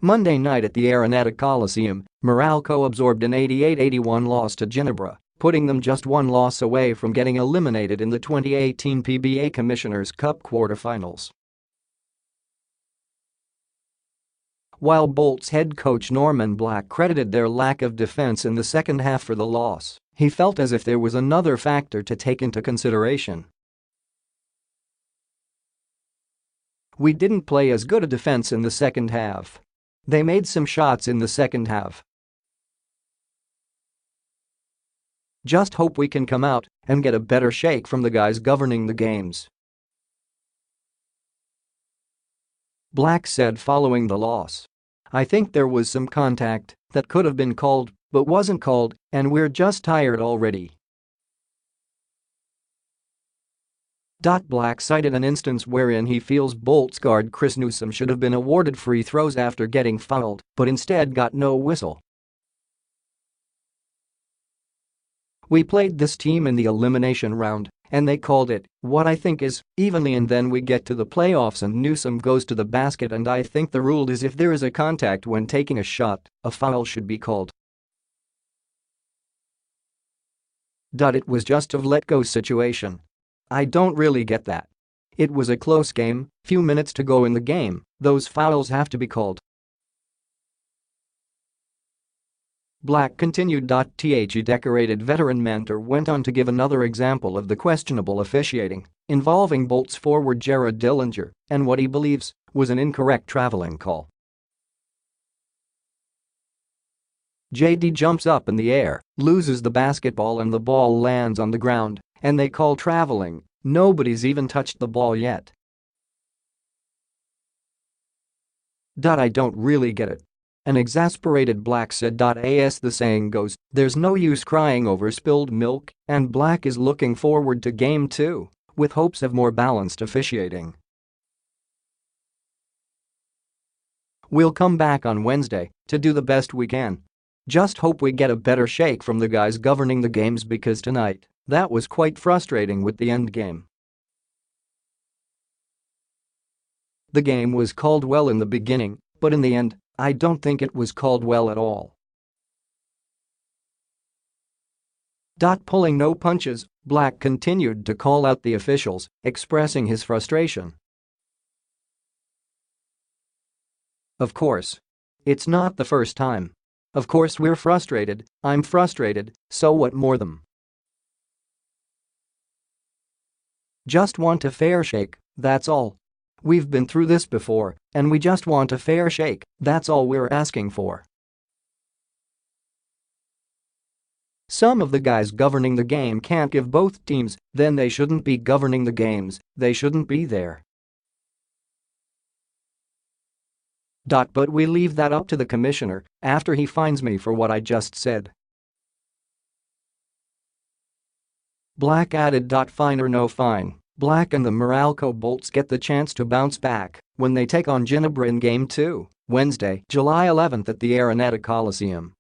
Monday night at the Araneta Coliseum, Meralco absorbed an 88-81 loss to Ginebra, putting them just one loss away from getting eliminated in the 2018 PBA Commissioners' Cup quarterfinals. While Bolts head coach Norman Black credited their lack of defense in the second half for the loss, he felt as if there was another factor to take into consideration. "We didn't play as good a defense in the second half. They made some shots in the second half. Just hope we can come out and get a better shake from the guys governing the games," Black said following the loss. "I think there was some contact that could have been called but wasn't called, and we're just tired already." Black cited an instance wherein he feels Bolts guard Chris Newsome should have been awarded free throws after getting fouled but instead got no whistle. "We played this team in the elimination round and they called it what I think is evenly, and then we get to the playoffs and Newsome goes to the basket, and I think the rule is if there is a contact when taking a shot, a foul should be called. It was just a let-go situation. I don't really get that. It was a close game, few minutes to go in the game, those fouls have to be called." Black continued. The decorated veteran mentor went on to give another example of the questionable officiating involving Bolts forward Jared Dillinger and what he believes was an incorrect traveling call. JD jumps up in the air, loses the basketball and the ball lands on the ground, and they call traveling. Nobody's even touched the ball yet. I don't really get it," an exasperated Black said. As the saying goes, there's no use crying over spilled milk, and Black is looking forward to Game 2 with hopes of more balanced officiating. "We'll come back on Wednesday to do the best we can. Just hope we get a better shake from the guys governing the games because tonight, that was quite frustrating with the end game. The game was called well in the beginning, but in the end, I don't think it was called well at all." Pulling no punches, Black continued to call out the officials, expressing his frustration. "Of course. It's not the first time. Of course we're frustrated, I'm frustrated, so what more them? Just want a fair shake, that's all. We've been through this before, and we just want a fair shake, that's all we're asking for." "Some of the guys governing the game can't give both teams, then they shouldn't be governing the games, they shouldn't be there. But we leave that up to the commissioner after he fines me for what I just said." Black added. Fine or no fine, Black and the Meralco Bolts get the chance to bounce back when they take on Ginebra in Game 2, Wednesday, July 11 at the Araneta Coliseum.